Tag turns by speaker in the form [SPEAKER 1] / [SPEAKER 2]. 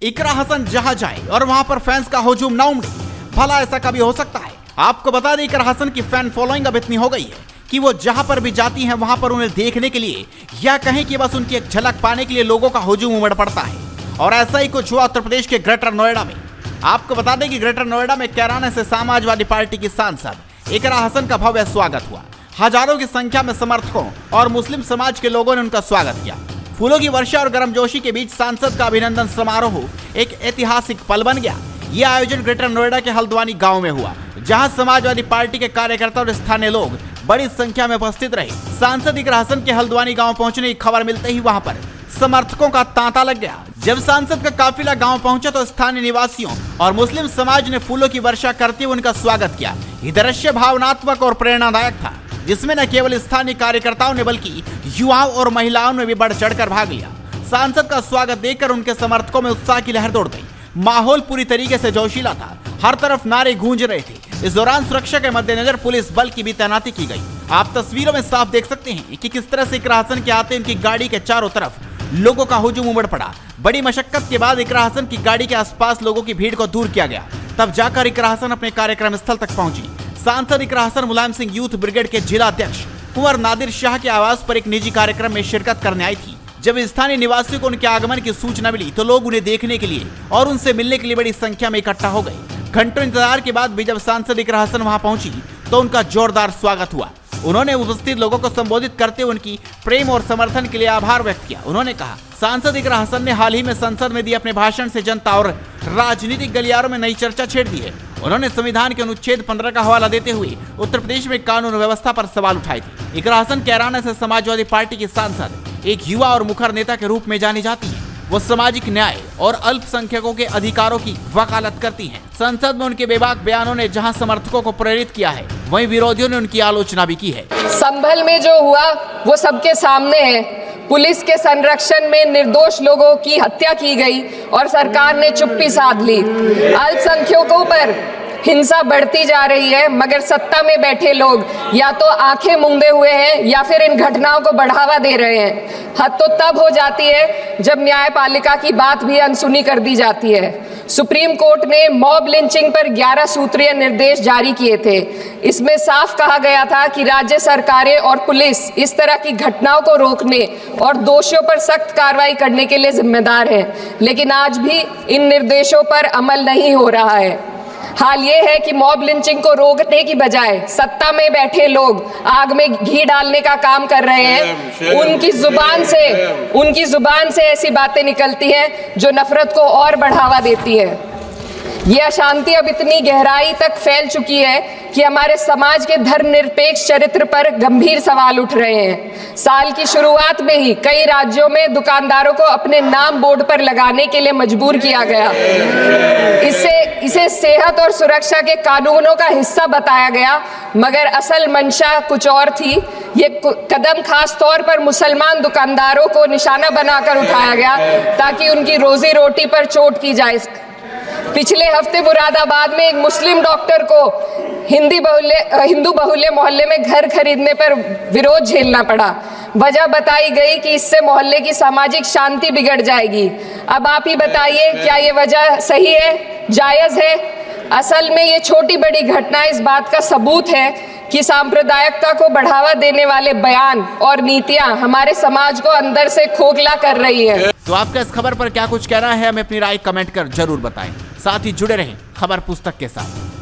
[SPEAKER 1] इकरा हसन जहां जाए और वहां पर फैंस का हुजूम न उमड़े, भला ऐसा कभी हो सकता है? आपको बता दें, इकरा हसन की फैन फॉलोइंग अब इतनी हो गई है कि वो जहां पर भी जाती हैं वहां पर उन्हें देखने के लिए या कहें कि बस उनकी एक झलक पाने के लिए लोगों का हुजूम उमड़ पड़ता है। और ऐसा ही कुछ हुआ उत्तर प्रदेश के ग्रेटर नोएडा में। आपको बता दें कि ग्रेटर नोएडा में कैराना से समाजवादी पार्टी की सांसद इकरा हसन का भव्य स्वागत हुआ। हजारों की संख्या में समर्थकों और मुस्लिम समाज के लोगों ने उनका स्वागत किया। फूलों की वर्षा और गर्मजोशी के बीच सांसद का अभिनंदन समारोह एक ऐतिहासिक पल बन गया। यह आयोजन ग्रेटर नोएडा के हल्द्वानी गांव में हुआ, जहां समाजवादी पार्टी के कार्यकर्ता और स्थानीय लोग बड़ी संख्या में उपस्थित रहे। सांसद इकरा हसन के हल्द्वानी गांव पहुंचने की खबर मिलते ही वहां पर समर्थकों का तांता लग गया। जब सांसद का काफिला गांव पहुंचा तो स्थानीय निवासियों और मुस्लिम समाज ने फूलों की वर्षा करते हुए उनका स्वागत किया। यह दृश्य भावनात्मक और प्रेरणादायक था, जिसमें न केवल स्थानीय कार्यकर्ताओं ने बल्कि युवाओं और महिलाओं ने भी बढ़ चढ़कर भाग लिया। सांसद का स्वागत देखकर उनके समर्थकों में उत्साह की लहर दौड़ गई। माहौल पूरी तरीके से जोशीला था, हर तरफ नारे गूंज रहे थे। इस दौरान सुरक्षा के मद्देनजर पुलिस बल की भी तैनाती की गई। आप तस्वीरों में साफ देख सकते हैं कि किस तरह से इकरा हसन के आते उनकी गाड़ी के चारों तरफ लोगों का हुजूम उमड़ पड़ा। बड़ी मशक्कत के बाद इकरा हसन की गाड़ी के आसपास लोगों की भीड़ को दूर किया गया, तब जाकर इकरा हसन अपने कार्यक्रम स्थल तक पहुंची। सांसद इकरा हसन मुलायम सिंह यूथ ब्रिगेड के जिला अध्यक्ष कुंवर नादिर शाह के आवास पर एक निजी कार्यक्रम में शिरकत करने आई थी। जब स्थानीय निवासियों को उनके आगमन की सूचना मिली तो लोग उन्हें देखने के लिए और उनसे मिलने के लिए बड़ी संख्या में इकट्ठा हो गए। घंटों इंतजार के बाद भी जब सांसद इकरा हसन वहां पहुंची तो उनका जोरदार स्वागत हुआ। उन्होंने उपस्थित लोगों को संबोधित करते हुए उनकी प्रेम और समर्थन के लिए आभार व्यक्त किया। उन्होंने कहा, सांसद इकरा हसन ने हाल ही में संसद में दिए अपने भाषण से जनता और राजनीतिक गलियारों में नई चर्चा छेड़ दी है। उन्होंने संविधान के अनुच्छेद 15 का हवाला देते हुए उत्तर प्रदेश में कानून व्यवस्था पर सवाल उठाए थे। इकरा हसन कैराना से समाजवादी पार्टी की सांसद एक युवा और मुखर नेता के रूप में जानी जाती है। वो सामाजिक न्याय और अल्पसंख्यकों के अधिकारों की वकालत करती हैं। संसद में उनके बेबाक बयानों ने जहां समर्थकों को प्रेरित किया है, वहीं विरोधियों ने उनकी आलोचना भी की है।
[SPEAKER 2] संभल में जो हुआ वो सबके सामने है। पुलिस के संरक्षण में निर्दोष लोगों की हत्या की गई और सरकार ने चुप्पी साध ली। अल्पसंख्यकों पर हिंसा बढ़ती जा रही है, मगर सत्ता में बैठे लोग या तो आंखें मूंदे हुए हैं या फिर इन घटनाओं को बढ़ावा दे रहे हैं। हद तो तब हो जाती है जब न्यायपालिका की बात भी अनसुनी कर दी जाती है। सुप्रीम कोर्ट ने मॉब लिंचिंग पर 11 सूत्रीय निर्देश जारी किए थे। इसमें साफ कहा गया था कि राज्य सरकारें और पुलिस इस तरह की घटनाओं को रोकने और दोषियों पर सख्त कार्रवाई करने के लिए जिम्मेदार है, लेकिन आज भी इन निर्देशों पर अमल नहीं हो रहा है। हाल ये है कि मॉब लिंचिंग को रोकने की बजाय सत्ता में बैठे लोग आग में घी डालने का काम कर रहे हैं। उनकी जुबान से ऐसी बातें निकलती हैं जो नफरत को और बढ़ावा देती है। ये अशांति अब इतनी गहराई तक फैल चुकी है कि हमारे समाज के धर्मनिरपेक्ष चरित्र पर गंभीर सवाल उठ रहे हैं। साल की शुरुआत में ही कई राज्यों में दुकानदारों को अपने नाम बोर्ड पर लगाने के लिए मजबूर किया गया। इसे सेहत और सुरक्षा के कानूनों का हिस्सा बताया गया, मगर असल मंशा कुछ और थी। ये कदम खास तौर पर मुसलमान दुकानदारों को निशाना बनाकर उठाया गया ताकि उनकी रोजी रोटी पर चोट की जाए। पिछले हफ्ते मुरादाबाद में एक मुस्लिम डॉक्टर को हिंदू बहुल्य मोहल्ले में घर खरीदने पर विरोध झेलना पड़ा। वजह बताई गई कि इससे मोहल्ले की सामाजिक शांति बिगड़ जाएगी। अब आप ही बताइए, क्या ये वजह सही है, जायज है? असल में ये छोटी बड़ी घटना इस बात का सबूत है कि सांप्रदायिकता को बढ़ावा देने वाले बयान और नीतियां हमारे समाज को अंदर से खोखला कर रही है।
[SPEAKER 1] तो आपका इस खबर पर क्या कुछ कहना है, हमें अपनी राय कमेंट कर जरूर बताएं। साथ ही जुड़े रहें खबर पुस्तक के साथ।